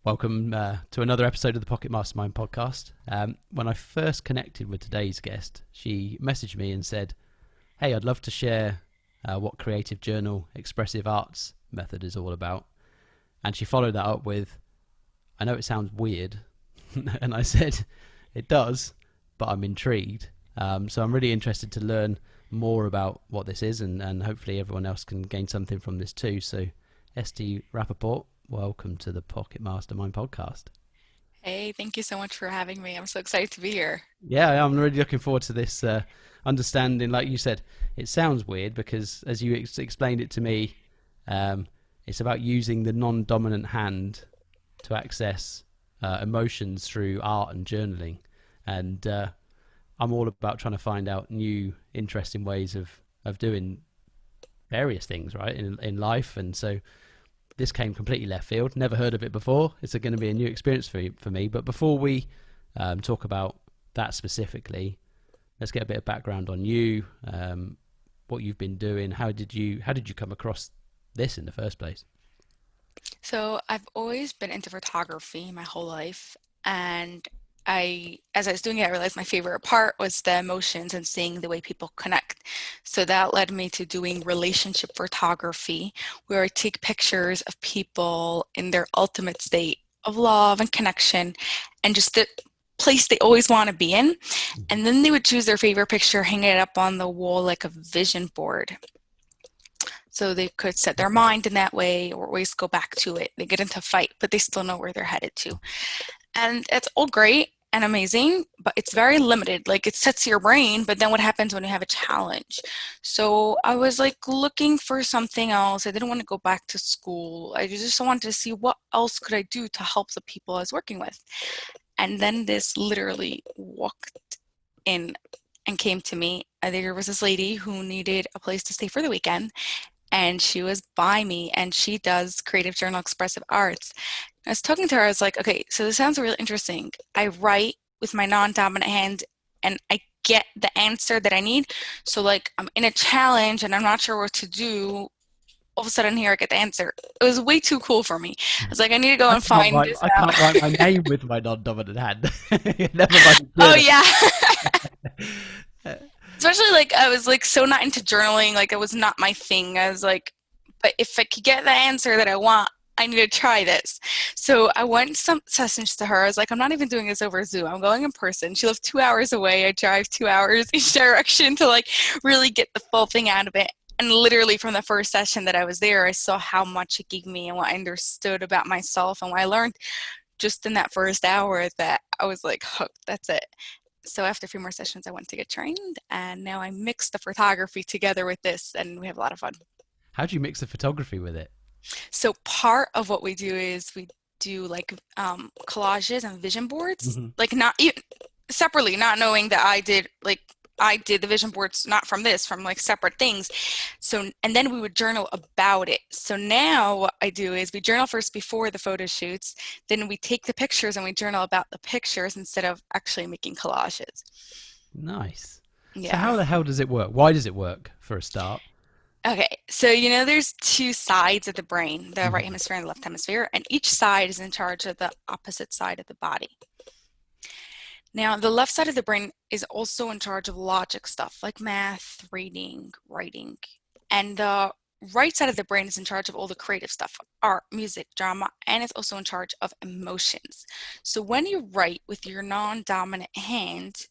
Welcome to another episode of the Pocket Mastermind podcast. When I first connected with today's guest, she messaged me and said, "Hey, I'd love to share what creative journal expressive arts method is all about." And she followed that up with, "I know it sounds weird." And I said, "It does, but I'm intrigued." So I'm really interested to learn more about what this is, and hopefully everyone else can gain something from this too. So, ST Rappaport, welcome to the Pocket Mastermind podcast. Hey, thank you so much for having me. I'm so excited to be here. Yeah, I'm really looking forward to this understanding. Like you said, it sounds weird because, as you explained it to me, it's about using the non-dominant hand to access emotions through art and journaling. And I'm all about trying to find out new, interesting ways of doing various things, right, in life. And so this came completely left field. Never heard of it before. It's going to be a new experience for me. But before we talk about that specifically, let's get a bit of background on you, what you've been doing. How did you come across this in the first place? So, I've always been into photography my whole life, and as I was doing it, I realized my favorite part was the emotions and seeing the way people connect. So that led me to doing relationship photography, where I take pictures of people in their ultimate state of love and connection, and just the place they always want to be in. And then they would choose their favorite picture, hang it up on the wall like a vision board. So they could set their mind in that way or always go back to it. They get into a fight, but they still know where they're headed to. And it's all great and amazing, but it's very limited. Like it sets your brain, but then what happens when you have a challenge? So I was like looking for something else. I didn't want to go back to school. I just wanted to see what else could I do to help the people I was working with. And then this literally walked in and came to me. There was this lady who needed a place to stay for the weekend, and she was by me, and she does creative journal expressive arts. I was talking to her, I was like, okay, so this sounds really interesting. I write with my non-dominant hand and I get the answer that I need. So like I'm in a challenge and I'm not sure what to do. All of a sudden here I get the answer. It was way too cool for me. I was like, I need to go I and can't find write. this I out. can't write my name with my non-dominant hand. Never mind Oh journal. yeah. Especially like I was like so not into journaling, like it was not my thing. I was like, but if I could get the answer that I want, I need to try this. So I went some sessions to her. I was like, I'm not even doing this over Zoom. I'm going in person. She lived 2 hours away. I drive 2 hours each direction to like really get the full thing out of it. And literally from the first session that I was there, I saw how much it gave me and what I understood about myself and what I learned just in that first hour that I was like hooked. That's it. So after a few more sessions, I went to get trained, and now I mix the photography together with this, and we have a lot of fun. How do you mix the photography with it? So part of what we do is we do like collages and vision boards, Hmm. like not even separately, not knowing that I did the vision boards not from this, from like separate things. So and then we would journal about it. So now what I do is we journal first before the photo shoots, then we take the pictures and we journal about the pictures instead of actually making collages. Nice. So Yeah. how the hell does it work? Why does it work for a start? Okay, so you know there's two sides of the brain, the right Mhm. hemisphere and the left hemisphere, and each side is in charge of the opposite side of the body. Now, the left side of the brain is also in charge of logic stuff like math, reading, writing. And the right side of the brain is in charge of all the creative stuff, art, music, drama, and it's also in charge of emotions. So when you write with your non-dominant hand,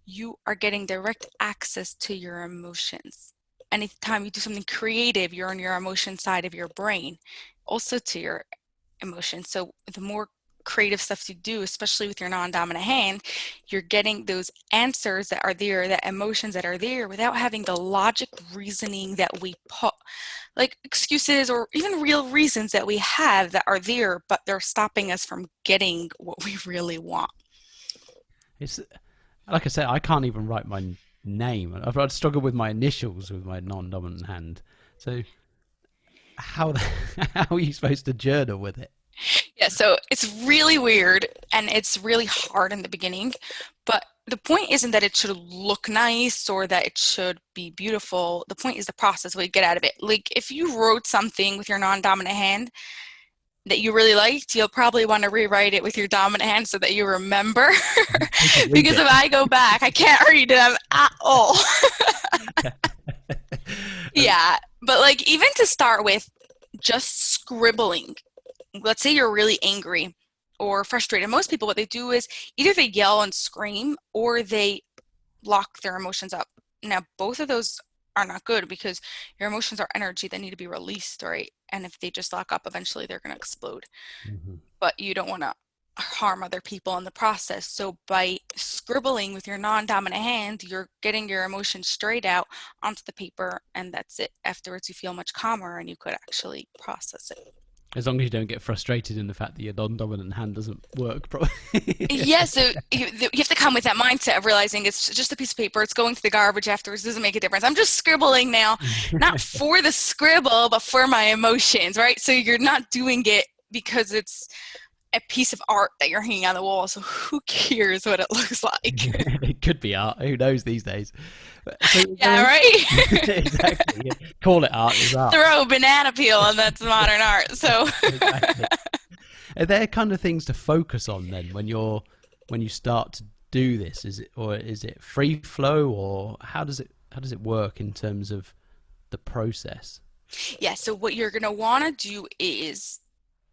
you are getting direct access to your emotions. Anytime you do something creative, you're on your emotion side of your brain, also to your emotions. So the more creative stuff you do, especially with your non-dominant hand, you're getting those answers that are there, that emotions that are there without having the logic reasoning that we put, like excuses or even real reasons that we have that are there, but they're stopping us from getting what we really want. It's like I said, I can't even write my name. I'd struggle with my initials with my non-dominant hand. So how how are you supposed to journal with it? Yeah, so it's really weird and it's really hard in the beginning, but the point isn't that it should look nice or that it should be beautiful. The point is the process, what you get out of it. Like if you wrote something with your non-dominant hand, that you really liked, you'll probably want to rewrite it with your dominant hand so that you remember. You can read Because it. if I go back, I can't read them at all. Yeah, but like even to start with, just scribbling. Let's say you're really angry or frustrated. Most people, what they do is either they yell and scream or they lock their emotions up. Now, both of those are not good because your emotions are energy that need to be released, right? And if they just lock up, eventually they're going to explode. Mhm. But you don't want to harm other people in the process. So by scribbling with your non-dominant hand, you're getting your emotions straight out onto the paper, and that's it. Afterwards, you feel much calmer and you could actually process it. As long as you don't get frustrated in the fact that your non-dominant hand doesn't work properly. Yeah, so you have to come with that mindset of realizing it's just a piece of paper. It's going to the garbage afterwards. It doesn't make a difference. I'm just scribbling now, not for the scribble, but for my emotions, right? So you're not doing it because it's a piece of art that you're hanging on the wall. So who cares what it looks like? It could be art. Who knows these days? So Yeah, right? exactly. Yeah. Call it art. It's art. Throw a banana peel and that's modern art. So Exactly. Are there kind of things to focus on then when you start to do this? Is it free flow, or how does it work in terms of the process? yeah, so what you're gonna wanna do is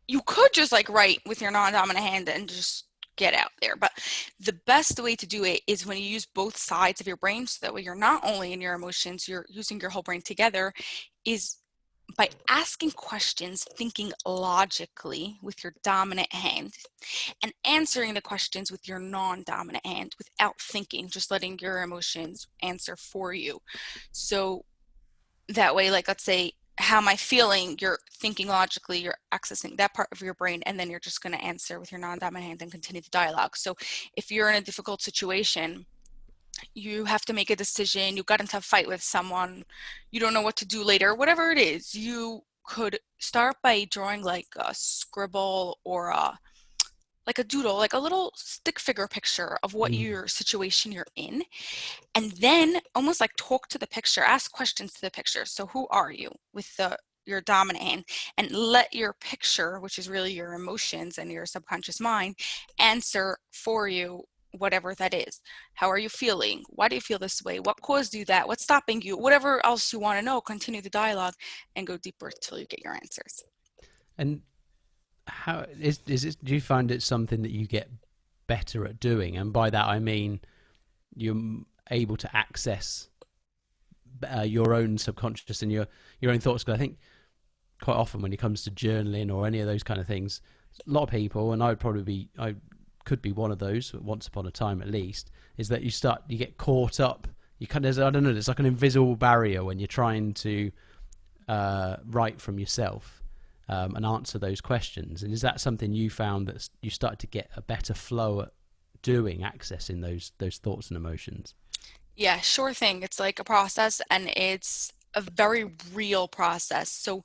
you could just like write with your non-dominant hand and just get out there. But the best way to do it is when you use both sides of your brain. So that way you're not only in your emotions, you're using your whole brain together, is by asking questions, thinking logically with your dominant hand, and answering the questions with your non-dominant hand without thinking, just letting your emotions answer for you. So that way, like let's say, how am I feeling? You're thinking logically, you're accessing that part of your brain, and then you're just going to answer with your non-dominant hand and continue the dialogue. So if you're in a difficult situation, you have to make a decision, you got into a fight with someone, you don't know what to do later, whatever it is, you could start by drawing like a scribble or like a doodle, like a little stick figure picture of what Mm. your situation you're in, and then almost like talk to the picture, ask questions to the picture. So who are you with the your dominant hand, and let your picture, which is really your emotions and your subconscious mind, answer for you whatever that is. How are you feeling? Why do you feel this way? What caused you that? What's stopping you? Whatever else you want to know, continue the dialogue and go deeper till you get your answers. And how is it? Do you find it something that you get better at doing? And by that I mean you're able to access your own subconscious and your own thoughts. Because I think quite often when it comes to journaling or any of those kind of things, a lot of people, and I could be one of those once upon a time at least, is that you get caught up. You kind of, I don't know, it's like an invisible barrier when you're trying to write from yourself and answer those questions. And is that something you found that you started to get a better flow at doing, accessing those thoughts and emotions? Yeah, sure thing. It's like a process and it's a very real process. So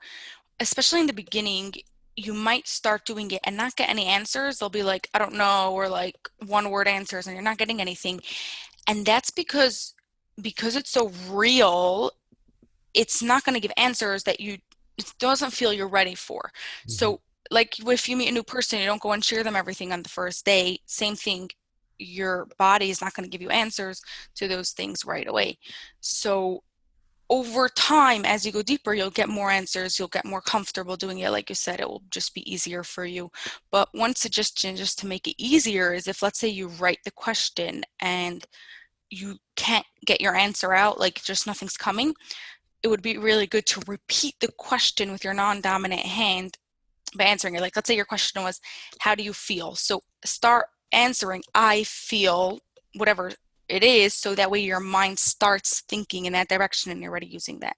especially in the beginning, you might start doing it and not get any answers. They'll be like, I don't know, or like one word answers, and you're not getting anything. And that's because it's so real, it's not going to give answers that you it doesn't feel you're ready for. Hmm. So like if you meet a new person, you don't go and share them everything on the first day. Same thing, your body is not going to give you answers to those things right away. So over time, as you go deeper, you'll get more answers, you'll get more comfortable doing it. Like you said, it will just be easier for you. But one suggestion just to make it easier is if, let's say, you write the question and you can't get your answer out, like just nothing's coming, it would be really good to repeat the question with your non-dominant hand by answering it. Like, let's say your question was, how do you feel? So start answering, I feel whatever it is, so that way your mind starts thinking in that direction and you're already using that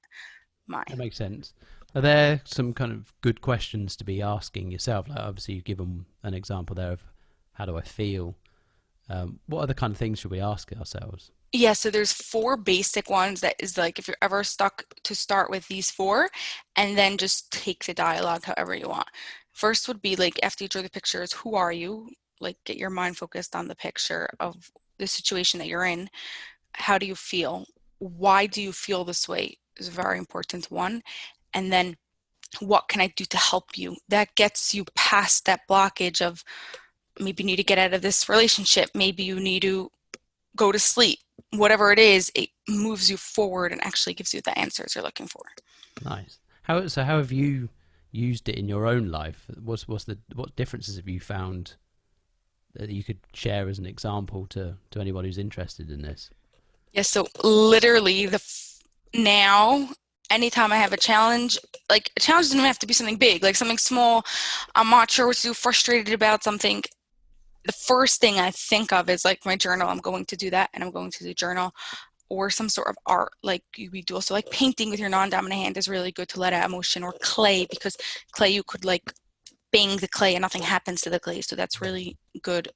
That mind. makes sense. Are there some kind of good questions to be asking yourself? Like obviously, you've given an example there of how do I feel. What other kind of things should we ask ourselves? Yeah, so there's four basic ones that is like if you're ever stuck, to start with these four and then just take the dialogue however you want. First would be like after you draw the pictures, who are you? Like get your mind focused on the picture of the situation that you're in. How do you feel? Why do you feel this way? Is a very important one. And then what can I do to help you? That gets you past that blockage of maybe you need to get out of this relationship, maybe you need to go to sleep. Whatever it is, it moves you forward and actually gives you the answers you're looking for. Nice. How have you used it in your own life? What differences have you found that you could share as an example to anyone who's interested in this? Yeah, so literally now anytime I have a challenge, like a challenge doesn't even have to be something big, like something small, I'm not sure what to do, frustrated about something. The first thing I think of is like my journal. I'm going to do that and I'm going to do journal or some sort of art. Like we do also like painting with your non-dominant hand is really good to let out emotion, or clay, because clay you could like bang the clay and nothing happens to the clay. So that's really good.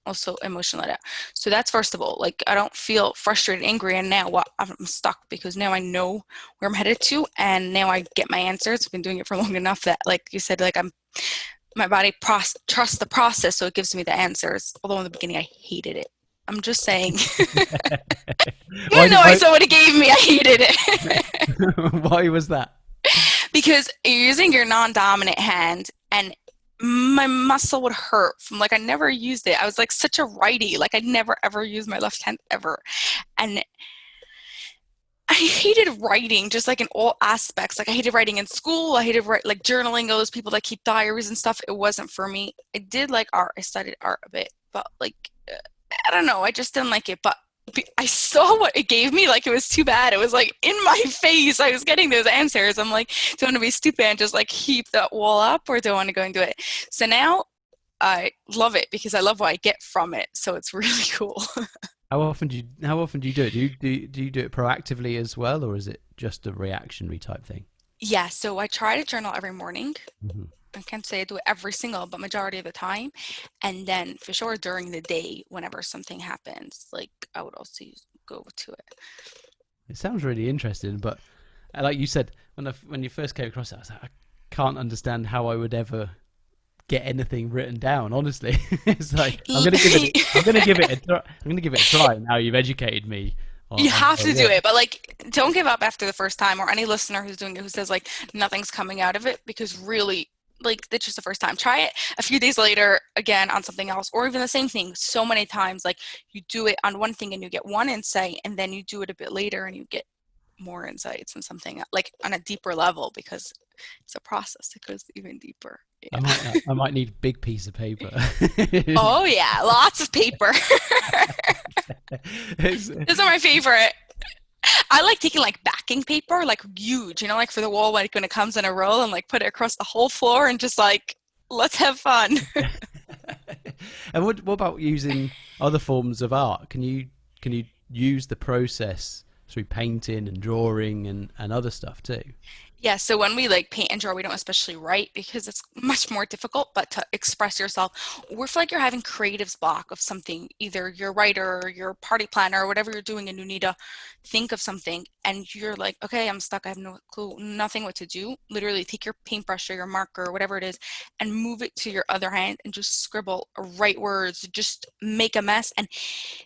Also emotion let out. So that's first of all, like I don't feel frustrated, angry, and now what I'm stuck because now I know where I'm headed to and now I get my answers. I've been doing it for long enough that like you said, like I'm my body trusts the process, so it gives me the answers. Although in the beginning I hated it. I'm just saying, why even though did I why saw what it gave me, I hated it. why was that? Because you're using your non-dominant hand and my muscle would hurt from like I never used it. I was like such a righty, like I never ever used my left hand ever. And I hated writing just like in all aspects. Like I hated writing in school. I hated like journaling, all those people that keep diaries and stuff. It wasn't for me. I did like art. I studied art a bit, but like I don't know. I just didn't like it. But I saw what it gave me. Like it was too bad. It was like in my face. I was getting those answers. I'm like, do I want to be stupid and just like heap that wall up, or do I want to go and do it? So now I love it because I love what I get from it. So it's really cool. How often do you do it? Do you do it proactively as well, or is it just a reactionary type thing? Yeah. So I try to journal every morning. Hmm. I can't say I do it every single, but majority of the time. And then for sure during the day, whenever something happens, like I would also go to it. It sounds really interesting, but like you said, when you first came across it, I was like, I can't understand how I would ever get anything written down. Honestly, it's like I'm gonna give it a try. I'm gonna give it a try. Now you've educated me You on have how to it do works. it, but like don't give up after the first time, or any listener who's doing it who says like nothing's coming out of it, because really like it's just the first time. Try it a few days later again on something else, or even the same thing so many times. Like you do it on one thing and you get one insight, and then you do it a bit later and you get more insights and something like on a deeper level, because it's a process that goes even deeper. Yeah. I might need a big piece of paper. Oh yeah, lots of paper. It's, Those are my favorite. I like taking like backing paper, like huge, like for the wall, like when it comes in a roll, and like put it across the whole floor and just like let's have fun. and what about using other forms of art? Can you use the process through painting and drawing and other stuff too? Yeah, so when we like paint and draw, we don't especially write because it's much more difficult, but to express yourself, or if like you're having creative's block of something, either you're a writer or you're a party planner or whatever you're doing, and you need to think of something and you're like, okay, I'm stuck, I have no clue, nothing what to do. Literally take your paintbrush or your marker or whatever it is and move it to your other hand and just scribble or write words, just make a mess. And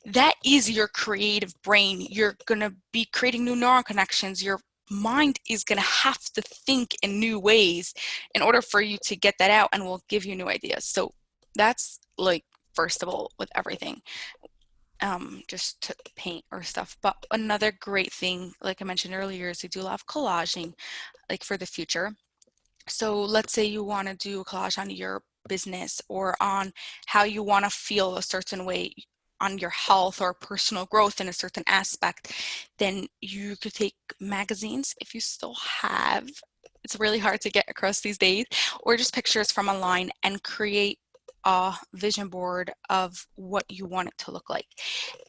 that is your creative brain. You're gonna be creating new neural connections. Your mind is going to have to think in new ways in order for you to get that out, and will give you new ideas. So that's like first of all with everything, just to paint or stuff. But another great thing, like I mentioned earlier, is to do a lot of collaging, like for the future. So let's say you want to do a collage on your business or on how you want to feel a certain way on your health or personal growth in a certain aspect, then you could take magazines if you still have. It's really hard to get across these days, or just pictures from online and create a vision board of what you want it to look like.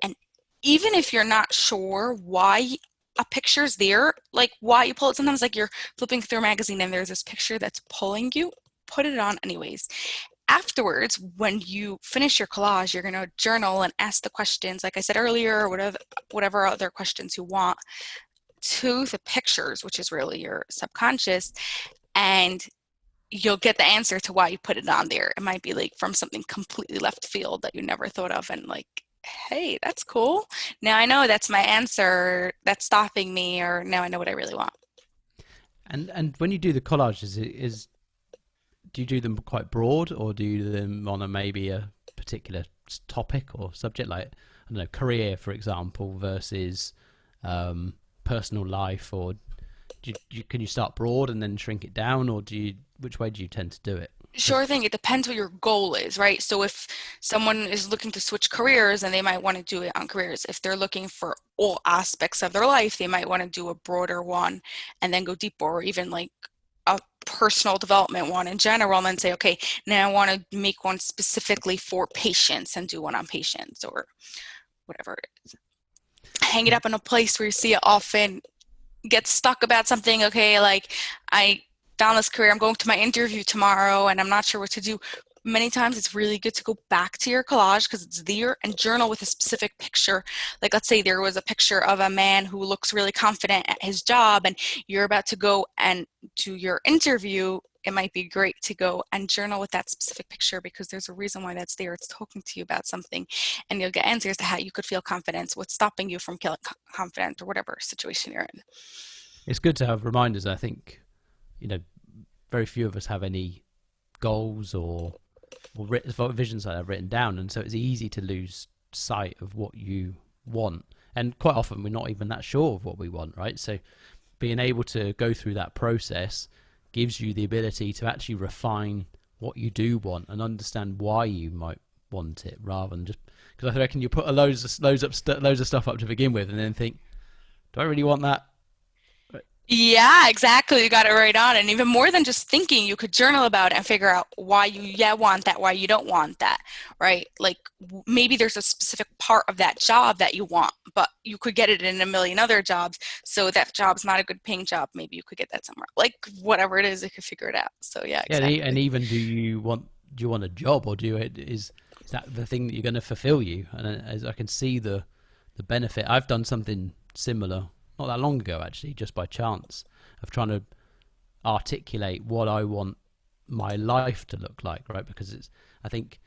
And even if you're not sure why a picture's there, like why you pull it, sometimes like you're flipping through a magazine and there's this picture that's pulling you, put it on anyways. Afterwards, when you finish your collage, you're going to journal and ask the questions, like I said earlier, or whatever other questions you want to the pictures, which is really your subconscious, and you'll get the answer to why you put it on there. It might be like from something completely left field that you never thought of, and like, hey, that's cool. Now I know that's my answer that's stopping me, or now I know what I really want. And when you do the collages, do you do them quite broad, or do you do them on a maybe a particular topic or subject, like I don't know, career, for example, versus personal life, or can you start broad and then shrink it down, or which way do you tend to do it? Sure thing. It depends what your goal is, right? So if someone is looking to switch careers, and they might want to do it on careers. If they're looking for all aspects of their life, they might want to do a broader one and then go deeper, or even like a personal development one in general, and then say, okay, now I want to make one specifically for patients and do one on patients or whatever it is. Hang it up in a place where you see it often. Get stuck about something. Okay, like I found this career, I'm going to my interview tomorrow and I'm not sure what to do. Many times it's really good to go back to your collage because it's there, and journal with a specific picture. Like, let's say there was a picture of a man who looks really confident at his job and you're about to go and do your interview. It might be great to go and journal with that specific picture because there's a reason why that's there. It's talking to you about something, and you'll get answers to how you could feel confident, what's stopping you from feeling confident, or whatever situation you're in. It's good to have reminders. I think, you know, very few of us have any goals or visions that I've written down, and so it's easy to lose sight of what you want. And quite often we're not even that sure of what we want, right? So being able to go through that process gives you the ability to actually refine what you do want and understand why you might want it, rather than just because I reckon you put loads of stuff up to begin with, and then think, do I really want that? Yeah, exactly. You got it right on. And even more than just thinking, you could journal about it and figure out why you want that, why you don't want that, right? Like maybe there's a specific part of that job that you want, but you could get it in a million other jobs. So that job's not a good paying job. Maybe you could get that somewhere. Like whatever it is, you could figure it out. So yeah, Yeah, and exactly. even do you want a job, or is that the thing that you're going to fulfill you? And as I can see the benefit, I've done something similar not that long ago, actually, just by chance, of trying to articulate what I want my life to look like, right? Because I think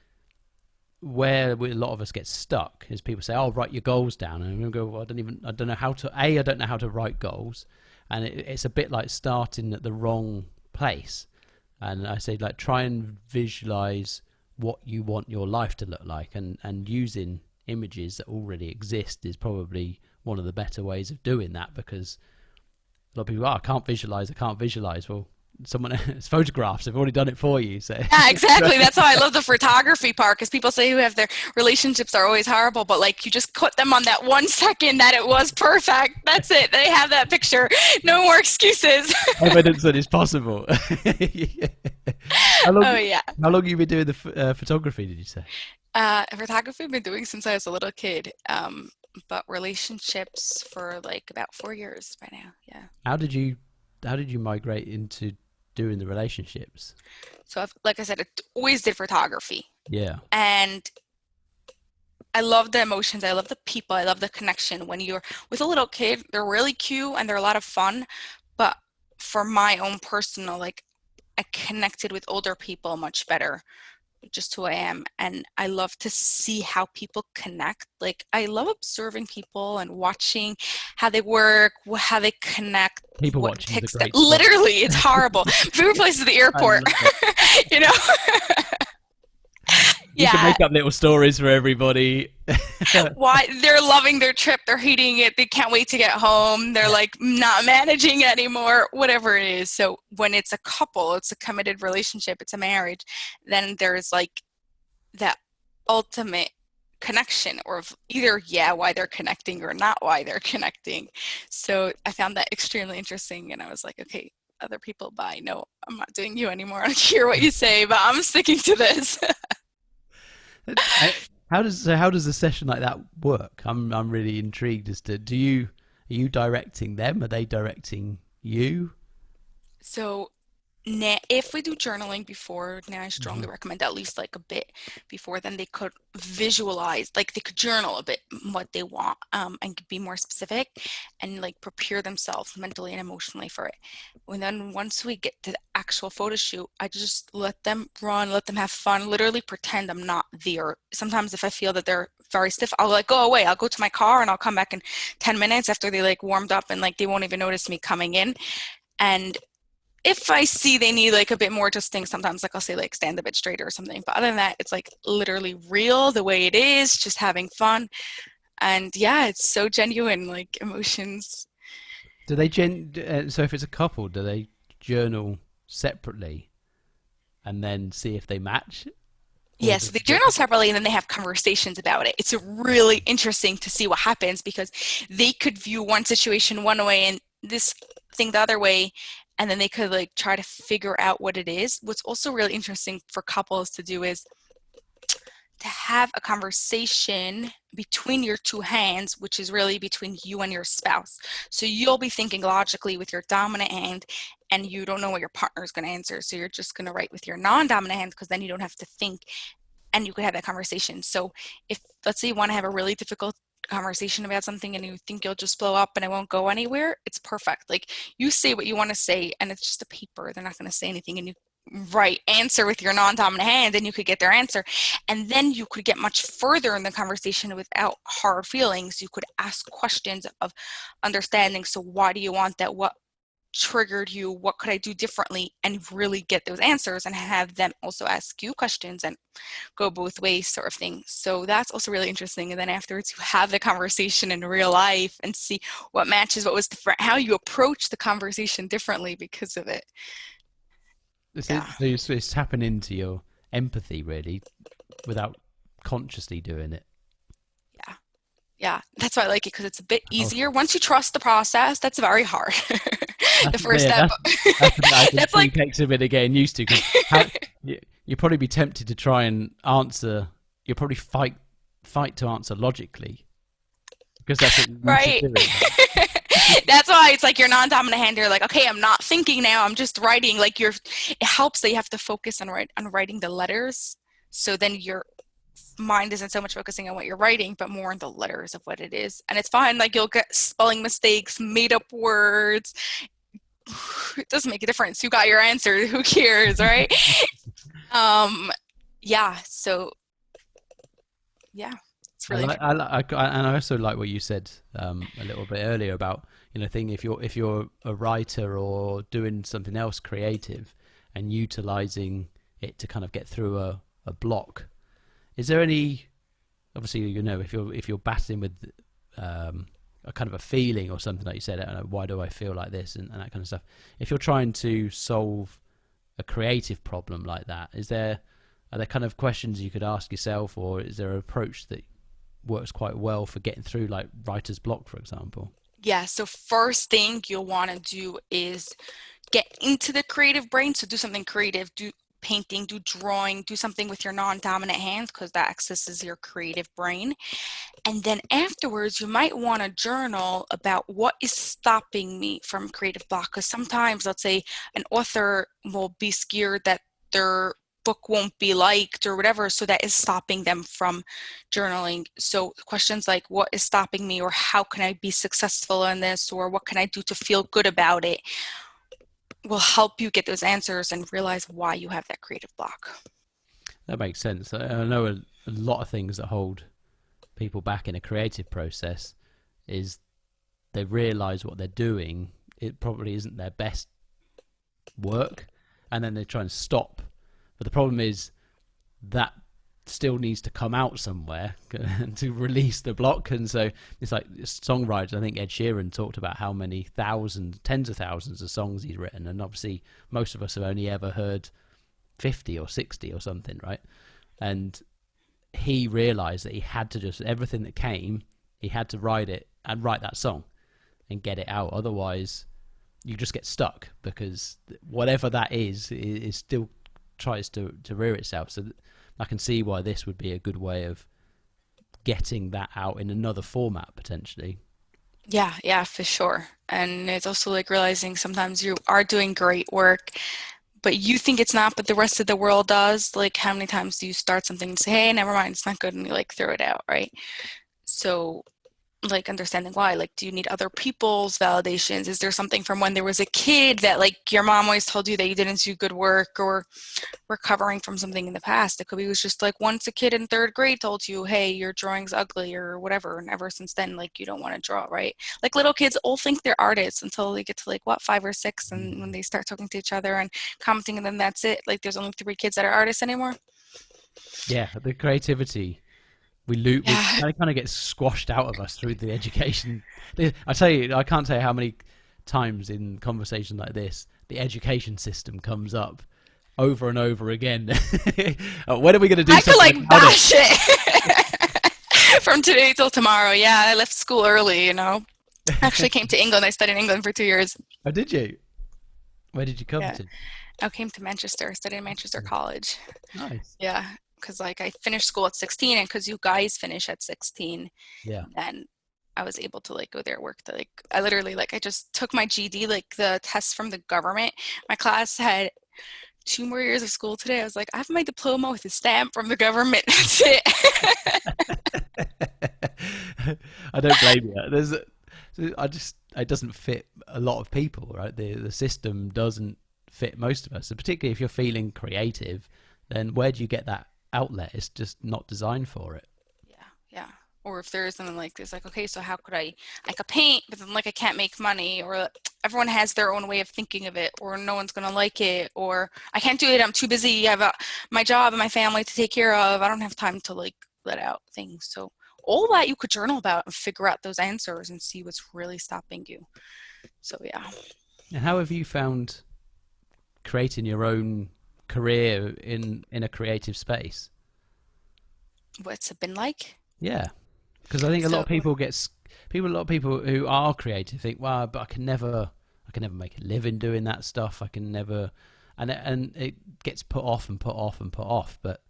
where a lot of us get stuck is people say, "Oh, write your goals down," and we go, "Well, I don't know how to. I don't know how to write goals," and it's a bit like starting at the wrong place. And I say, like, try and visualize what you want your life to look like, and using images that already exist is probably one of the better ways of doing that, because a lot of people, I can't visualize. I can't visualize. Well, someone it's photographs. They've already done it for you. So Yeah, exactly. That's why I love the photography part, because people say who have their relationships are always horrible, but like you just put them on that 1 second that it was perfect. That's it. They have that picture. No more excuses. evidence that it's possible. how long? Oh yeah. How long have you been doing the photography? Did you say? Photography I've been doing since I was a little kid. But relationships for like about 4 years by now. Yeah. How did you How did you migrate into doing the relationships? So like I said, I always did photography, Yeah. and I love the emotions. I love the people. I love the connection. When you're with a little kid, they're really cute and they're a lot of fun. But for my own personal, like I connected with older people much better, just who I am. And I love to see how people connect. Like I love observing people and watching how they work, how they connect, People what watching is a ticks them. great spot. Literally, it's horrible. My favorite place is the I airport. love it. you know? You can Yeah. make up little stories for everybody. Why they're loving their trip, they're hating it, they can't wait to get home, they're Yeah. like not managing anymore, whatever it is. So when it's a couple, it's a committed relationship, it's a marriage, then there's like that ultimate connection, or either why they're connecting or not why they're connecting. So I found that extremely interesting, and I was like, okay, other people, bye, no, I'm not doing you anymore. I don't hear what you say, but I'm sticking to this. I- how does a session like that work? I'm really intrigued as to, are you directing them? Are they directing you? So if we do journaling before, now I Hmm. strongly recommend at least like a bit before, then they could visualize, like they could journal a bit what they want, and be more specific and like prepare themselves mentally and emotionally for it. And then once we get to the actual photo shoot, I just let them run, let them have fun, literally pretend I'm not there. Sometimes if I feel that they're very stiff, I'll like go away. I'll go to my car and I'll come back in 10 minutes after they like warmed up, and like they won't even notice me coming in. And if I see they need like a bit more just things, sometimes like I'll say like stand a bit straighter or something. But other than that, it's like literally real the way it is, just having fun. And yeah, it's so genuine, like emotions. Do they so if it's a couple, do they journal separately and then see if they match, or Yeah, does so they it? journal separately and then they have conversations about it. It's really interesting to see what happens because they could view one situation one way and this thing the other way, and then they could like try to figure out what it is. What's also really interesting for couples to do is to have a conversation between your two hands, which is really between you and your spouse. So you'll be thinking logically with your dominant hand, and you don't know what your partner is going to answer. So you're just going to write with your non-dominant hand because then you don't have to think and you could have that conversation. So if, let's say, you want to have a really difficult conversation about something and you think you'll just blow up and it won't go anywhere, it's perfect. Like you say what you want to say and it's just a paper. They're not going to say anything, and you write answer with your non-dominant hand and you could get their answer, and then you could get much further in the conversation without hard feelings. You could ask questions of understanding. So why do you want that? What triggered you? What could I do differently? And really get those answers and have them also ask you questions and go both ways sort of thing. So that's also really interesting. And then afterwards you have the conversation in real life and see what matches, what was different, how you approach the conversation differently because of it. Yeah. So it's tapping into your empathy really without consciously doing it. Yeah. Yeah. That's why I like it because it's a bit easier. Powerful. Once you trust the process, that's very hard. The first Yeah, step. that's the bit I think That's like takes a bit of getting used to, because how you'd probably be tempted to try and answer. You'll probably fight to answer logically because that's what you're used to right. doing, right? That's why it's like your non-dominant hand. You're like, okay, I'm not thinking now. I'm just writing. Like you're. It helps that you have to focus on writing the letters. So then your mind isn't so much focusing on what you're writing, but more on the letters of what it is. And it's fine. Like you'll get spelling mistakes, made up words. It doesn't make a difference. You got your answer. Who cares, right? Um, yeah. So yeah, it's I really like, interesting. and I also like what you said a little bit earlier about, thing, if you're a writer or doing something else creative and utilizing it to kind of get through a block. Is there any, obviously, if you're battling with a kind of a feeling or something, like you said, I don't know, why do I feel like this, and that kind of stuff. If you're trying to solve a creative problem like that, are there kind of questions you could ask yourself, or is there an approach that works quite well for getting through like writer's block, for example? Yeah. So first thing you'll want to do is get into the creative brain. So do something creative. Do painting, do drawing, do something with your non-dominant hand because that accesses your creative brain. And then afterwards, you might want to journal about what is stopping me from creative block. Because sometimes, let's say, an author will be scared that their book won't be liked or whatever, so that is stopping them from journaling. So questions like, what is stopping me, or how can I be successful in this, or what can I do to feel good about it, will help you get those answers and realize why you have that creative block. That makes sense. I know a lot of things that hold people back in a creative process is they realize what they're doing, it probably isn't their best work, and then they try and stop. But the problem is that still needs to come out somewhere to release the block. And so it's like songwriters. I think Ed Sheeran talked about how many thousands, tens of thousands of songs he's written, and obviously most of us have only ever heard 50 or 60 or something, right? And he realized that he had to just, everything that came, he had to write it and write that song and get it out. Otherwise you just get stuck, because whatever that is still tries to rear itself. So I can see why this would be a good way of getting that out in another format potentially. Yeah, yeah, for sure. And it's also like realizing sometimes you are doing great work, but you think it's not, but the rest of the world does. Like, how many times do you start something and say, hey, never mind, it's not good, and you like throw it out, right? So like understanding why. Like, do you need other people's validations? Is there something from when there was a kid that like your mom always told you that you didn't do good work, or recovering from something in the past? It could be it was just like once a kid in third grade told you, hey, your drawing's ugly or whatever, and ever since then, like, you don't want to draw, right? Like, little kids all think they're artists until they get to like what, 5 or 6, and when they start talking to each other and commenting, and then that's it. Like, there's only 3 kids that are artists anymore. Yeah, the creativity we Yeah. kind of gets squashed out of us through the education. I tell you, I can't tell you how many times in conversations like this the education system comes up over and over again. When are we going to do I could something like about it? bash it from today till tomorrow. Yeah, I left school early. I actually came to England. I studied in England for 2 years. Oh, did you? Where did you come Yeah. to? I came to Manchester, studied in Manchester College. Nice. Yeah, because like I finished school at 16, and because you guys finish at 16, Yeah. then I was able to like go there, work. Like, I literally, like, I just took my GD, like the test from the government. My class had 2 more years of school today. I was like, I have my diploma with a stamp from the government. That's it. I don't blame you. I just it doesn't fit a lot of people, right? The system doesn't fit most of us. So particularly if you're feeling creative, then where do you get that outlet? It's just not designed for it. Yeah, yeah. Or if there is something like this, like, okay, so how could I could paint, but then like I can't make money, or everyone has their own way of thinking of it, or no one's gonna like it, or I can't do it, I'm too busy, I have my job and my family to take care of, I don't have time to like let out things. So all that you could journal about and figure out those answers and see what's really stopping you. So yeah. And how have you found creating your own career in a creative space? What's it been like? Yeah, because I think a lot So of people a lot of people who are creative think, "Wow, but I can never make a living doing that stuff. I can never," and it gets put off and put off and put off. But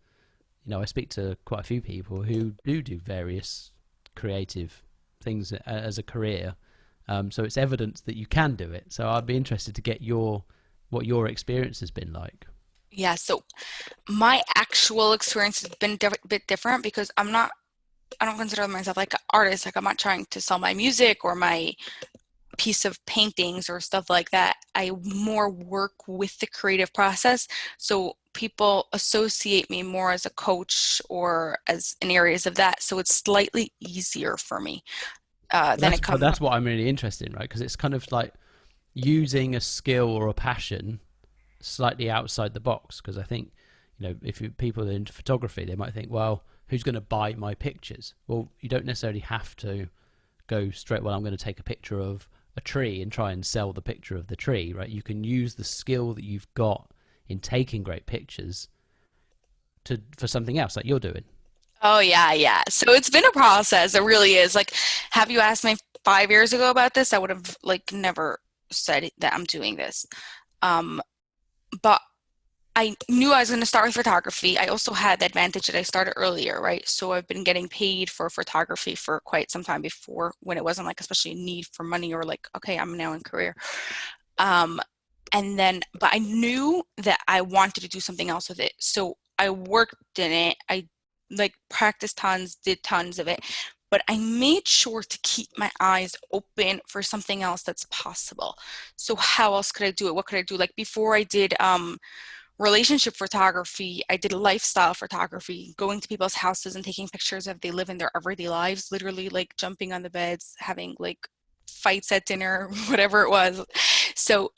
I speak to quite a few people who do various creative things as a career. So it's evidence that you can do it. So I'd be interested to get what your experience has been like. yeah, so my actual experience has been a bit different because I don't consider myself like an artist. Like, I'm not trying to sell my music or my piece of paintings or stuff like that. I more work with the creative process. So people associate me more as a coach or as in areas of that. So it's slightly easier for me than it But comes. that's what I'm really interested in, right? Because it's kind of like using a skill or a passion slightly outside the box. Because I think, if people are into photography, they might think, well, who's going to buy my pictures? Well, you don't necessarily have to go straight, well, I'm going to take a picture of a tree and try and sell the picture of the tree, right? You can use the skill that you've got in taking great pictures for something else like you're doing. Oh yeah, yeah. So it's been a process. It really is. Like, have you asked me 5 years ago about this, I would have like never said that I'm doing this. Um, but I knew I was going to start with photography. I also had the advantage that I started earlier, right? So I've been getting paid for photography for quite some time before, when it wasn't like especially a need for money, or like, okay, I'm now in career. Um, and then, but I knew that I wanted to do something else with it. So I worked in it. I like practiced tons, did tons of it, but I made sure to keep my eyes open for something else that's possible. So how else could I do it? What could I do? Like, before I did relationship photography, I did lifestyle photography, going to people's houses and taking pictures of they live in their everyday lives, literally like jumping on the beds, having like fights at dinner, whatever it was. So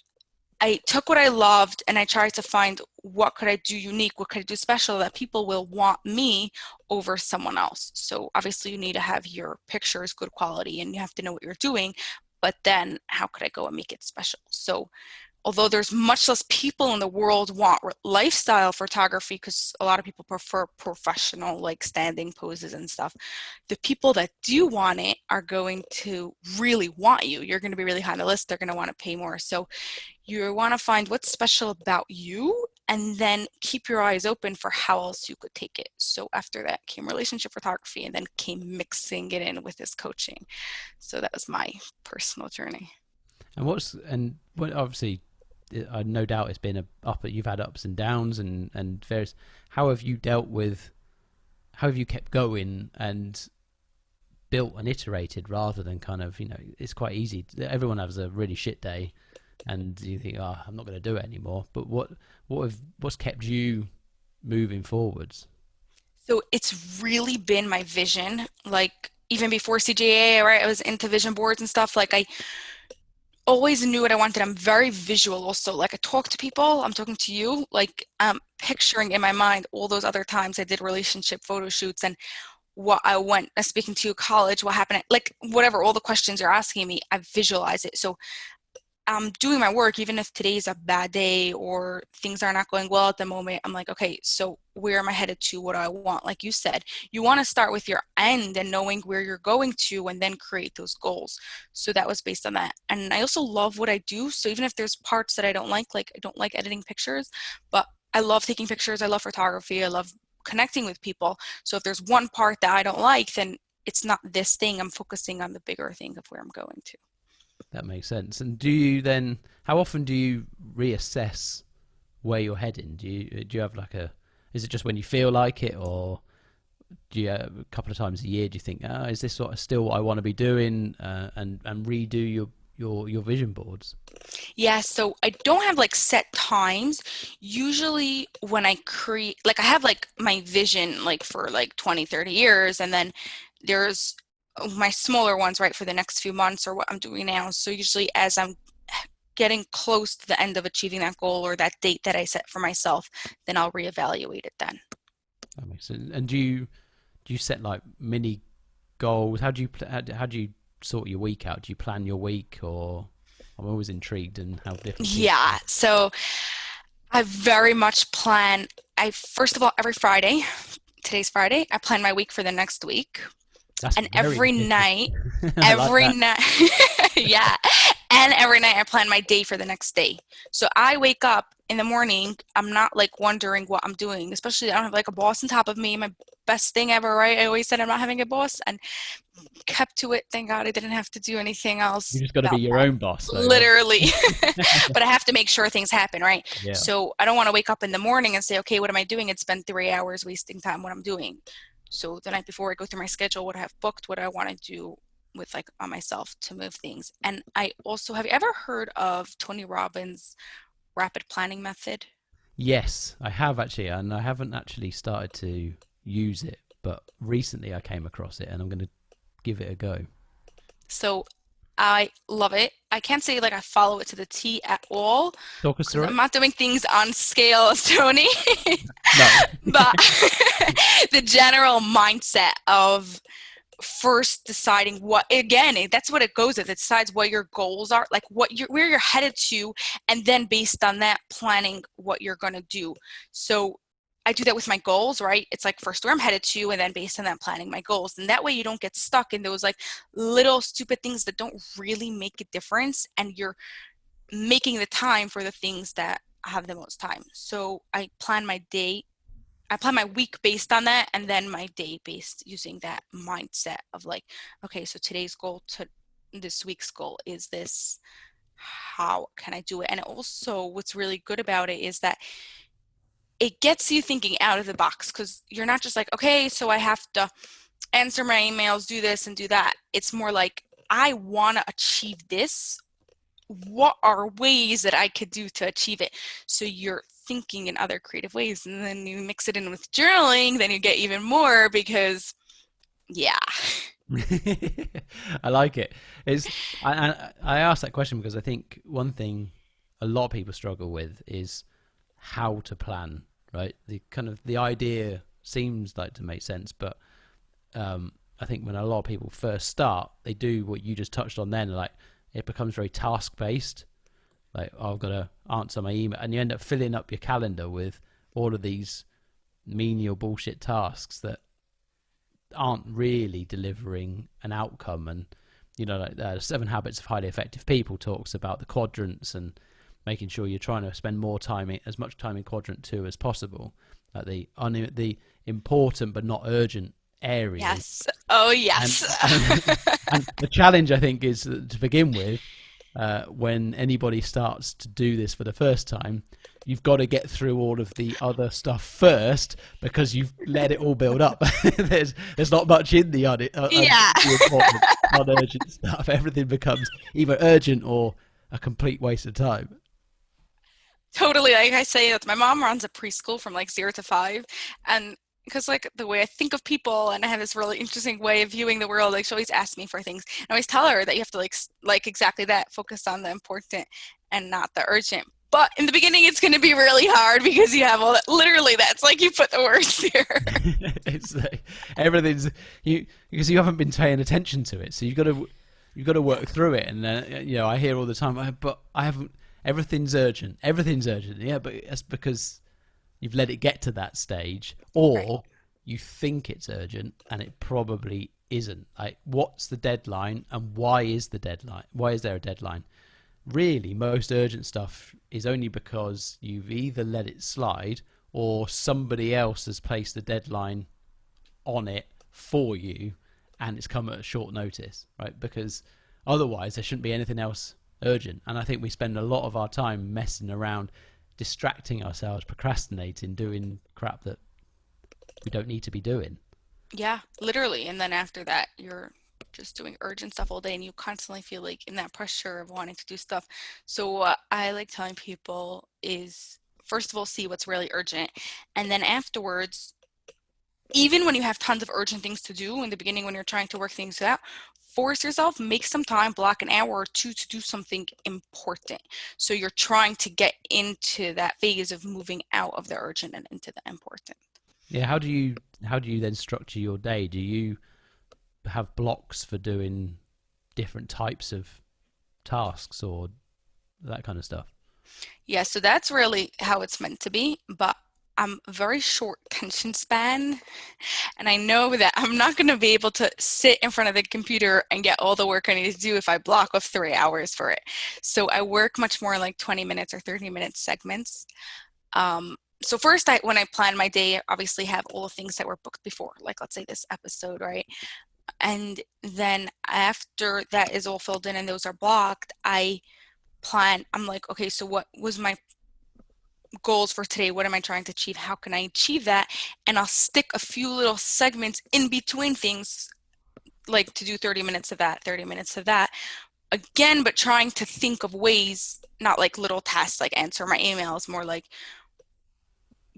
I took what I loved and I tried to find what could I do unique, what could I do special that people will want me over someone else. So obviously you need to have your pictures good quality and you have to know what you're doing, but then how could I go and make it special? So although there's much less people in the world want lifestyle photography, because a lot of people prefer professional like standing poses and stuff, the people that do want it are going to really want you. You're going to be really high on the list. They're going to want to pay more. So you want to find what's special about you and then keep your eyes open for how else you could take it. So after that came relationship photography, and then came mixing it in with this coaching. So that was my personal journey. And what obviously, I no doubt it's been you've had ups and downs and various. How have you dealt with? How have you kept going and built and iterated rather than kind of, it's quite easy. Everyone has a really shit day and you think, oh, I'm not going to do it anymore. But what's kept you moving forwards? So it's really been my vision. Like even before CJA, right? I was into vision boards and stuff. Like I always knew what I wanted. I'm very visual also. Like I talk to people, I'm talking to you, like I'm picturing in my mind all those other times I did relationship photo shoots and what I went speaking to college, what happened, like whatever, all the questions you're asking me, I visualize it. So I'm doing my work, even if today's a bad day or things are not going well at the moment. I'm like, okay, so where am I headed to? What do I want? Like you said, you want to start with your end and knowing where you're going to and then create those goals. So that was based on that. And I also love what I do. So even if there's parts that I don't like I don't like editing pictures, but I love taking pictures. I love photography. I love connecting with people. So if there's one part that I don't like, then it's not this thing. I'm focusing on the bigger thing of where I'm going to. That makes sense. And do you then? How often do you reassess where you're heading? Do you have like a? Is it just when you feel like it, or do you a couple of times a year? Do you think, is this sort of still what I want to be doing, and redo your vision boards? Yeah, so I don't have like set times. Usually when I create, like I have like my vision like for like 20, 30 years, and then there's my smaller ones, right, for the next few months or what I'm doing now. So usually as I'm getting close to the end of achieving that goal or that date that I set for myself, then I'll reevaluate it then. That makes sense. And do you set like mini goals? How do you sort your week out? Do you plan your week, or I'm always intrigued in how different people do Yeah, it. so I very much plan, I first of all, every Friday, today's Friday, I plan my week for the next week. That's And very efficient. I like every that. night, yeah, and every night I plan my day for the next day. So I wake up in the morning, I'm not like wondering what I'm doing, especially I don't have like a boss on top of me. My best thing ever, right? I always said I'm not having a boss and kept to it. Thank God I didn't have to do anything You else just got to be about your that. own boss, though. Literally. But I have to make sure things happen, right? Yeah, So I don't want to wake up in the morning and say, okay, what am I doing? And spend 3 hours wasting time what I'm doing. So the night before I go through my schedule, what I have booked, what I want to do with like on myself to move things. And I also, have you ever heard of Tony Robbins' rapid planning method? yes, I have actually, and I haven't actually started to use it, but recently I came across it, and I'm going to give it a go. So I love it. I can't say like I follow it to the T at all Talk us because through I'm it. not doing things on scale as Tony, No. but the general mindset of first deciding what, again, that's what it goes with. It decides what your goals are, like where you're headed to, and then based on that planning what you're going to do. So I do that with my goals, right? It's like first where I'm headed to, and then based on that planning my goals. And that way you don't get stuck in those like little stupid things that don't really make a difference, and you're making the time for the things that have the most time. So I plan my week based on that, and then my day based using that mindset of like, okay, so today's goal to this week's goal is this. How can I do it? And also, what's really good about it is that it gets you thinking out of the box because you're not just like, okay, so I have to answer my emails, do this and do that. It's more like, I want to achieve this. What are ways that I could do to achieve it? So you're thinking in other creative ways, and then you mix it in with journaling, then you get even more because, yeah. I like it. It's I asked that question because I think one thing a lot of people struggle with is how to plan. Right, the kind of the idea seems like to make sense, but I think when a lot of people first start, they do what you just touched on. Then, like it becomes very task based. Like, oh, I've got to answer my email, and you end up filling up your calendar with all of these menial bullshit tasks that aren't really delivering an outcome. And like Seven Habits of Highly Effective People talks about the quadrants and making sure you're trying to spend as much time in quadrant two as possible, like the important but not urgent areas. Yes. Oh, And yes. and the challenge I think is to begin with. when anybody starts to do this for the first time, you've got to get through all of the other stuff first because you've let it all build up. there's not much in Yeah. the important, non-urgent stuff. Everything becomes either urgent or a complete waste of time. Totally. Like I say, that my mom runs a preschool from like 0 to 5, and because like the way I think of people, and I have this really interesting way of viewing the world, like she always asks me for things. And I always tell her that you have to like exactly that, focus on the important and not the urgent. But in the beginning, it's going to be really hard because you have all that. Literally, that's like you put the words there. It's like everything's you because you haven't been paying attention to it, so you've got to Yeah. work through it. And I hear all the time, but I haven't. Everything's urgent. Everything's urgent. Yeah, but that's because you've let it get to that stage, Right. or you think it's urgent and it probably isn't. Like, what's the deadline and why is the deadline? Why is there a deadline? Really, most urgent stuff is only because you've either let it slide or somebody else has placed the deadline on it for you and it's come at a short notice, right? Because otherwise, there shouldn't be anything else urgent. And I think we spend a lot of our time messing around, distracting ourselves, procrastinating, doing crap that we don't need to be doing. Yeah, literally. And then after that, you're just doing urgent stuff all day and you constantly feel like in that pressure of wanting to do stuff. So what I like telling people is first of all, see what's really urgent. And then afterwards, even when you have tons of urgent things to do in the beginning when you're trying to work things out, force yourself, make some time, block an hour or two to do something important. So you're trying to get into that phase of moving out of the urgent and into the important. Yeah, how do you then structure your day? Do you have blocks for doing different types of tasks or that kind of stuff? Yeah, so that's really how it's meant to be, but I'm very short attention span, and I know that I'm not going to be able to sit in front of the computer and get all the work I need to do if I block off 3 hours for it. So I work much more like 20 minutes or 30-minute segments. So first, when I plan my day, I obviously have all the things that were booked before, like let's say this episode, right? And then after that is all filled in and those are blocked, I plan. I'm like, okay, so what was my goals for today? What am I trying to achieve? How can I achieve that? And I'll stick a few little segments in between things, like to do 30 minutes of that, 30 minutes of that. Again, but trying to think of ways, not like little tasks like answer my emails, more like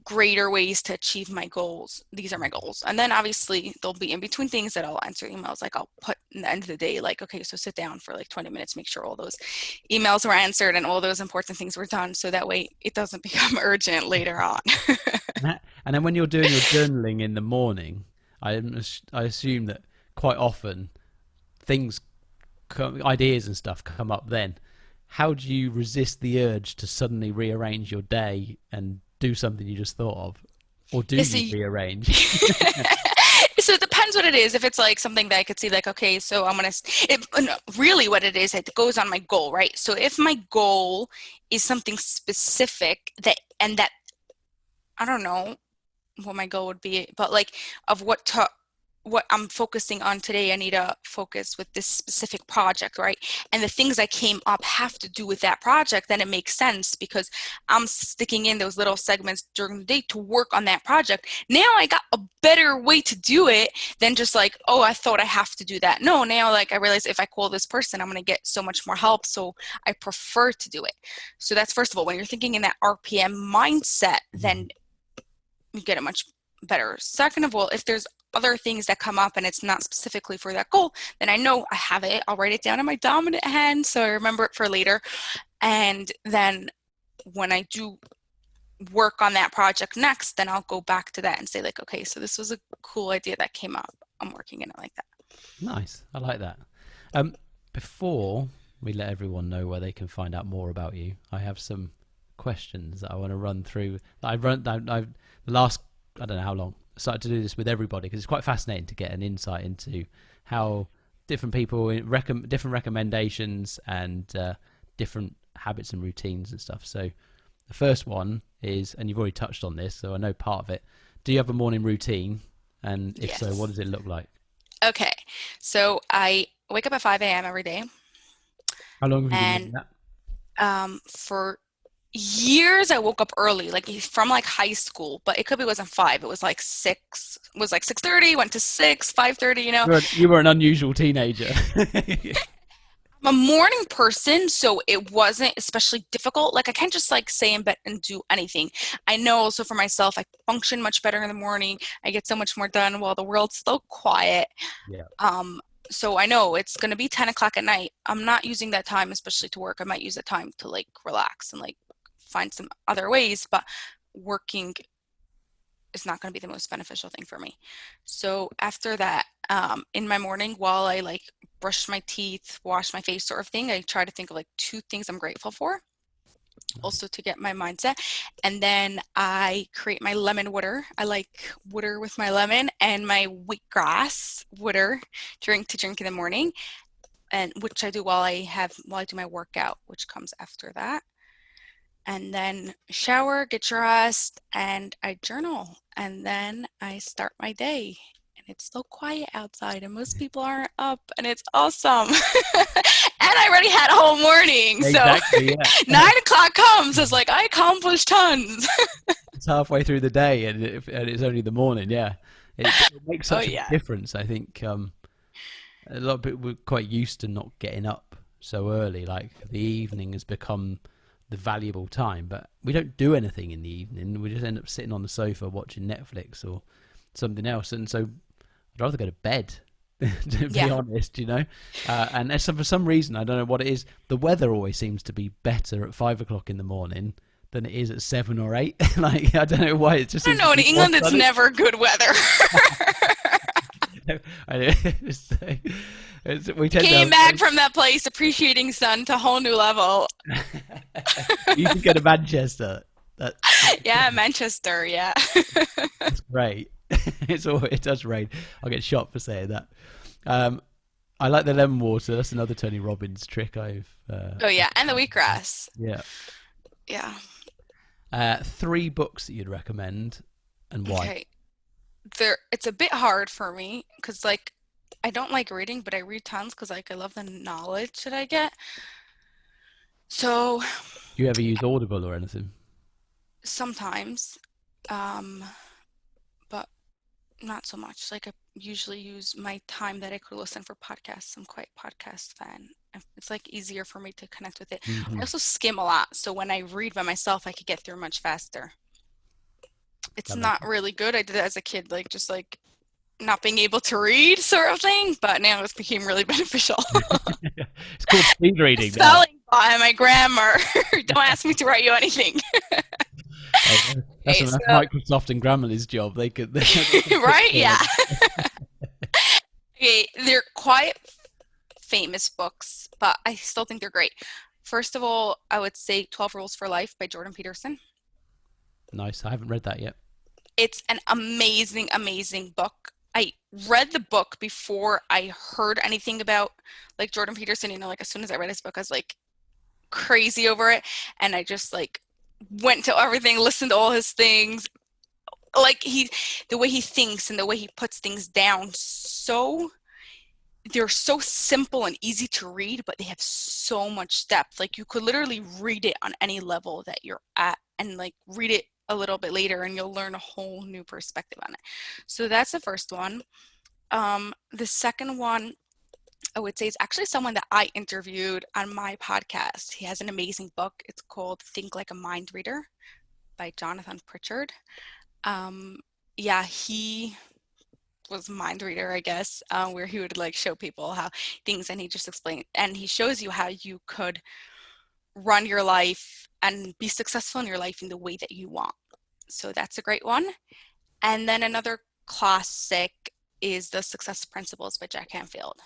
greater ways to achieve my goals. These are my goals. And then obviously there'll be in between things that I'll answer emails. Like I'll put in the end of the day, like, okay, so sit down for like 20 minutes, make sure all those emails were answered and all those important things were done. So that way it doesn't become urgent later on. And then when you're doing your journaling in the morning, I assume that quite often things, ideas and stuff come up then. How do you resist the urge to suddenly rearrange your day and do something you just thought of? Or do Yeah, so you rearrange? so it depends what it is. If it's like something that I could see, like, okay, so I'm gonna, no, really what it is, it goes on my goal, right? So if my goal is something specific that I don't know what my goal would be, but like of what I'm focusing on today, I need to focus with this specific project, right? And the things that came up have to do with that project, then it makes sense because I'm sticking in those little segments during the day to work on that project. Now I got a better way to do it than just like, oh, I thought I have to do that. No, now like I realize if I call this person, I'm going to get so much more help. So I prefer to do it. So that's first of all, when you're thinking in that RPM mindset, then you get it much better. Second of all, if there's other things that come up and it's not specifically for that goal, then I know I have it. I'll write it down in my dominant hand so I remember it for later. And then when I do work on that project next, then I'll go back to that and say like, okay, so this was a cool idea that came up. I'm working in it like that. Nice. I like that. Um, Before we let everyone know where they can find out more about you, I have some questions that I want to run through. I've the last, I don't know how long, started to do this with everybody because it's quite fascinating to get an insight into how different people different recommendations and different habits and routines and stuff. So the first one is, and you've already touched on this, so I know part of it. Do you have a morning routine? And if so, what Yes. does it look like? Okay. So I wake up at 5 a.m. every day. How long have you been doing And that? for years I woke up early, like from like high school, but it could be wasn't 5, it was like 6, was like 6:30, went to 6, 5:30, you know. You were an unusual teenager. I'm a morning person, so it wasn't especially difficult. Like I can't just like stay in bed and do anything. I know also for myself, I function much better in the morning. I get so much more done while the world's still quiet. Yeah. Um, so I know it's gonna be 10 o'clock at night. I'm not using that time especially to work. I might use that time to like relax and like find some other ways, but working is not going to be the most beneficial thing for me. So after that, in my morning, while I like brush my teeth, wash my face, sort of thing, I try to think of like 2 things I'm grateful for, also to get my mindset. And then I create my lemon water. I like water with my lemon and my wheatgrass water drink in the morning, and which I do while I do my workout, which comes after that. And then shower, get dressed, and I journal. And then I start my day. And it's so quiet outside, and most people aren't up, and it's awesome. And I already had a whole morning. So Exactly. Yeah. 9 o'clock comes, it's like I accomplished tons. It's halfway through the day, and it's only the morning. Yeah. It makes Oh, such a yeah. difference. I think a lot of people were quite used to not getting up so early. Like the evening has become the valuable time, but we don't do anything in the evening. We just end up sitting on the sofa watching Netflix or something else. And so I'd rather go to bed, to be Yeah. honest, you know. And for some reason, I don't know what it is, the weather always seems to be better at 5 o'clock in the morning than it is at 7 or 8. Like I don't know why, it just I don't seems to know. In be more England, it's sunny. never good weather. We tend to Came have, back from that place appreciating sun to a whole new level. you should go to Manchester. That, Yeah, Manchester. Yeah. that's great. It does rain. I'll get shot for saying that. Um, I like the lemon water. That's another Tony Robbins trick. Oh, yeah. And the wheatgrass. Yeah. Yeah. 3 books that you'd recommend and why? Okay. It's a bit hard for me because like I don't like reading, but I read tons because like I love the knowledge that I get. So Do you ever use Audible or anything? sometimes, um, but not so much. Like I usually use my time that I could listen for podcasts. I'm quite podcast fan. It's like easier for me to connect with it. I Hmm. also skim a lot, so when I read by myself, I could get through much faster. It's That makes not really good. I did it as a kid, like just like not being able to read sort of thing, but now it's became really beneficial. It's called speed reading now. Spelling bot and my grammar. Don't ask me to write you anything. That's Okay, so Microsoft and Grammarly's job. They could fix right, all yeah. of Okay, they're quite famous books, but I still think they're great. First of all, I would say 12 Rules for Life by Jordan Peterson. Nice. I haven't read that yet. It's an amazing, amazing book. I read the book before I heard anything about like Jordan Peterson, like as soon as I read his book, I was like crazy over it. And I just like went to everything, listened to all his things. Like the way he thinks and the way he puts things down, they're so simple and easy to read, but they have so much depth. Like you could literally read it on any level that you're at and like read it a little bit later and you'll learn a whole new perspective on it. So that's the first one. The second one I would say is actually someone that I interviewed on my podcast. He has an amazing book. It's called Think Like a Mind Reader by Jonathan Pritchard. Um, yeah, he was a mind reader, I guess, where he would like show people how things, and he just explained, and he shows you how you could run your life and be successful in your life in the way that you want. So that's a great one. And then another classic is The Success Principles by Jack Canfield.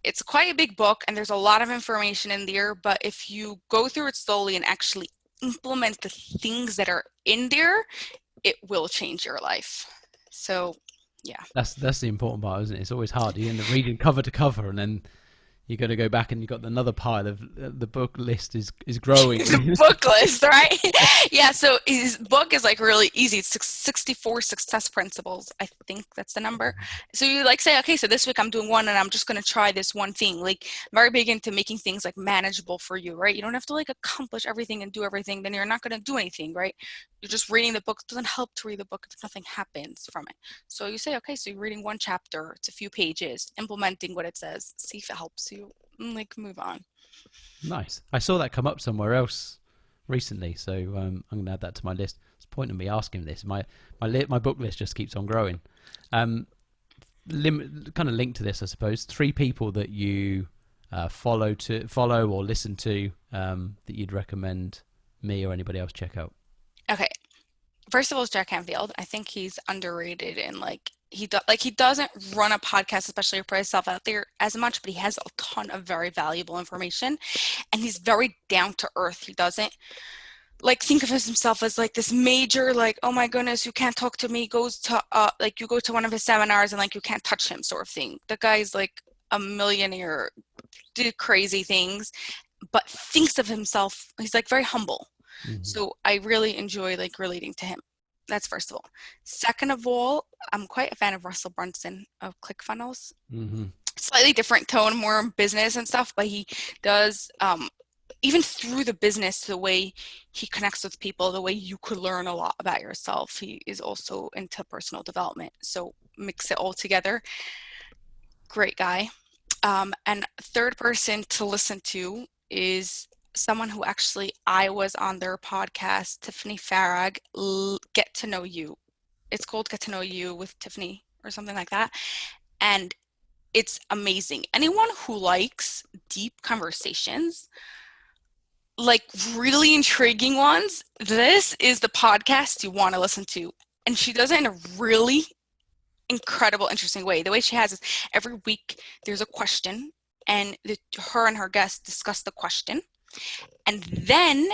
It's quite a big book and there's a lot of information in there, but if you go through it slowly and actually implement the things that are in there, it will change your life. So, yeah. That's the important part, isn't it? It's always hard. You end up reading cover to cover, and then you're going to go back and you've got another pile of the book list is growing. The book list, right? Yeah, so his book is like really easy. It's 64 success principles. I think that's the number. So you like say, okay, so this week I'm doing one and I'm just going to try this one thing. Like very big into making things like manageable for you, right? You don't have to like accomplish everything and do everything. Then you're not going to do anything, right? You're just reading the book. It doesn't help to read the book if nothing happens from it. So you say, okay, so you're reading one chapter. It's a few pages, implementing what it says. See if it helps you. Like move on. Nice. I saw that come up somewhere else recently, so I'm going to add that to my list. It's the point of me asking this. My book list just keeps on growing. Kind of linked to this, I suppose. 3 people that you follow or listen to that you'd recommend me or anybody else check out. Okay. First of all, is Jack Canfield. I think he's underrated and he doesn't run a podcast, especially put himself out there as much, but he has a ton of very valuable information, and he's very down to earth. He doesn't think of himself as like this major, like, oh my goodness, you can't talk to me. Goes to you go to one of his seminars and like you can't touch him, sort of thing. The guy's like a millionaire, did crazy things, but thinks of himself. He's like very humble. Mm-hmm. So I really enjoy like relating to him. That's first of all. Second of all, I'm quite a fan of Russell Brunson of ClickFunnels. Mm-hmm. Slightly different tone, more business and stuff, but he does, even through the business, the way he connects with people, the way you could learn a lot about yourself. He is also into personal development. So mix it all together. Great guy. And third person to listen to is someone who actually I was on their podcast, Tiffany Farag, Get to Know You. It's called Get to Know You with Tiffany or something like that. And it's amazing. Anyone who likes deep conversations, like really intriguing ones, this is the podcast you want to listen to. And she does it in a really incredible, interesting way. The way she has is every week there's a question and her and her guests discuss the question. And then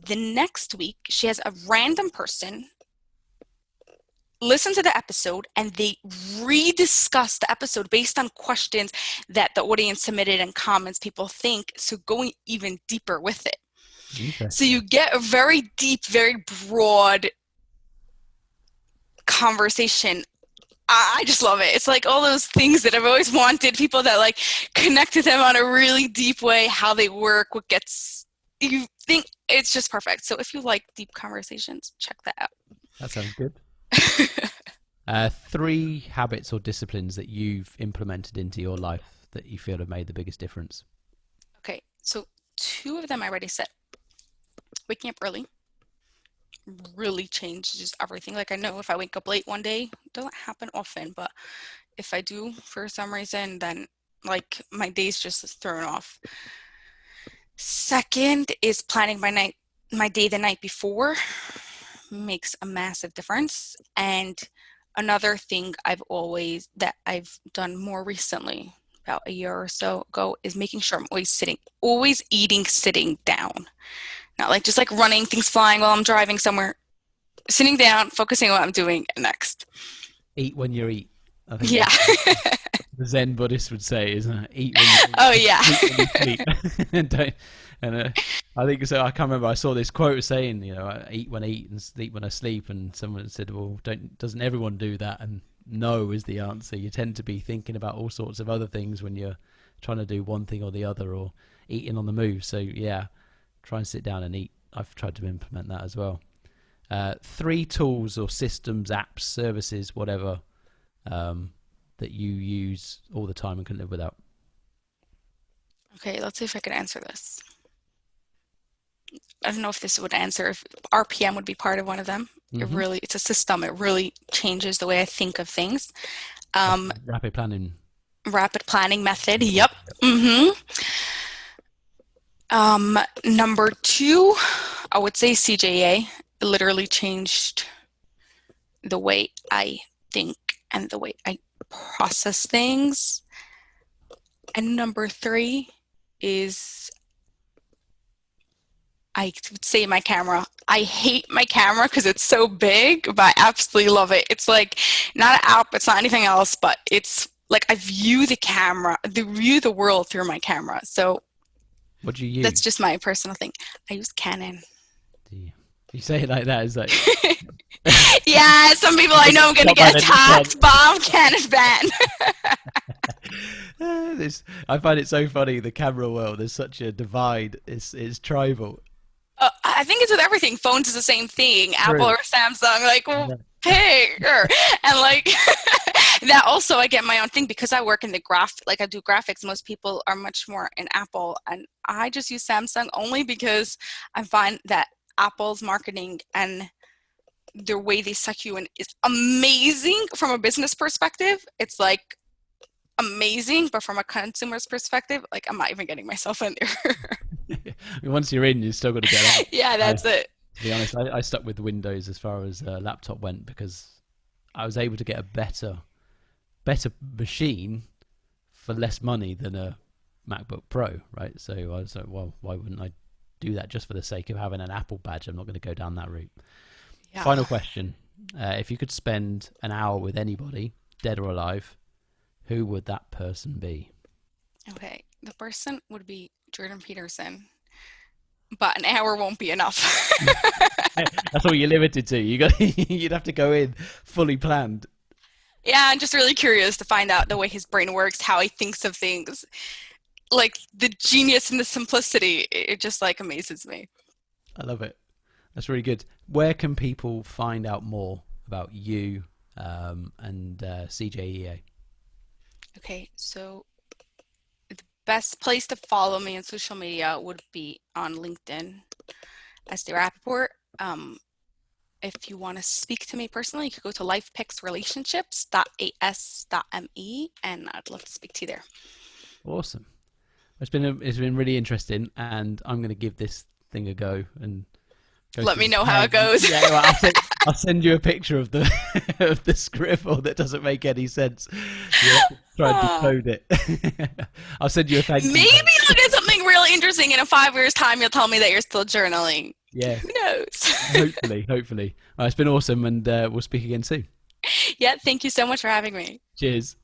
the next week, she has a random person listen to the episode and they rediscuss the episode based on questions that the audience submitted and comments people think. So going even deeper with it. So you get a very deep, very broad conversation. I just love it. It's like all those things that I've always wanted, people that like connect to them on a really deep way, how they work, you think it's just perfect. So if you like deep conversations, check that out. That sounds good. 3 habits or disciplines that you've implemented into your life that you feel have made the biggest difference. Okay, so 2 of them I already said. Waking up early really changes everything. Like I know if I wake up late one day, it doesn't happen often, but if I do for some reason, then like my day's just thrown off. Second is planning my day the night before. Makes a massive difference. And another thing that I've done more recently, about a year or so ago, is making sure I'm always eating sitting down. Not like just like running, things flying while I'm driving somewhere. Sitting down, focusing on what I'm doing next. Eat when you eat. I think yeah. The Zen Buddhist would say, isn't it? Eat when you eat. Oh yeah. Eat when you sleep. I think so. I can't remember. I saw this quote saying, I eat when I eat and sleep when I sleep, and someone said, "Well, doesn't everyone do that?" And no is the answer. You tend to be thinking about all sorts of other things when you're trying to do one thing or the other, or eating on the move. So yeah, try and sit down and eat. I've tried to implement that as well. 3 tools or systems, apps, services, whatever, that you use all the time and can live without. Okay, let's see if I can answer this. I don't know if this would answer if RPM would be part of one of them. Mm-hmm. It's a system. It really changes the way I think of things. Rapid planning Method. Yep. Mm-hmm. Number 2, I would say CJA. It literally changed the way I think and the way I process things. And number 3 is, I would say, my camera. I hate my camera because it's so big, but I absolutely love it. It's like not an app, it's not anything else, but it's Like I view the world through my camera. So What do you that's use? just my personal thing. I use Canon. Do you say it like that? It's like Yeah, some people I know I'm gonna not by get the Nikon. attacked. Bomb Canon ban. I find it so funny. The camera world, there's such a divide. It's tribal. I think it's with everything. Phones is the same thing. Apple True. or Samsung, like, well, Yeah. pick. And like that also I get my own thing because I work in the like I do graphics. Most people are much more in Apple, and I just use Samsung only because I find that Apple's marketing and the way they suck you in is amazing from a business perspective. It's like amazing, but from a consumer's perspective, like I'm not even getting myself in there. I mean, once you're in, you still got to get out. Yeah, I, that's it. to be honest, I stuck with Windows as far as laptop went because I was able to get a better machine for less money than a MacBook Pro, right? So I was like, well, why wouldn't I do that just for the sake of having an Apple badge? I'm not going to go down that route. Yeah. Final question. If you could spend an hour with anybody, dead or alive, who would that person be? Okay. The person would be Jordan Peterson, but an hour won't be enough. That's all you're limited to. You'd have to go in fully planned. Yeah, I'm just really curious to find out the way his brain works, how he thinks of things. Like the genius and the simplicity, it just like amazes me. I love it. That's really good. Where can people find out more about you and CJEA? Okay, so the best place to follow me on social media would be on LinkedIn as the Rappaport. If you want to speak to me personally, you could go to lifepixrelationships.as.me and I'd love to speak to you there. Awesome. It's been really interesting, and I'm going to give this thing a go and go Let through me the know how it plan. goes. Yeah, well, I'll send you a picture of the of the scribble that doesn't make any sense. You have to try and decode it. I'll send you a thank Maybe you note. I'll get something really interesting in 5 years' time. You'll tell me that you're still journaling. Yeah, Who knows? hopefully. It's been awesome, and we'll speak again soon. Yeah, thank you so much for having me. Cheers.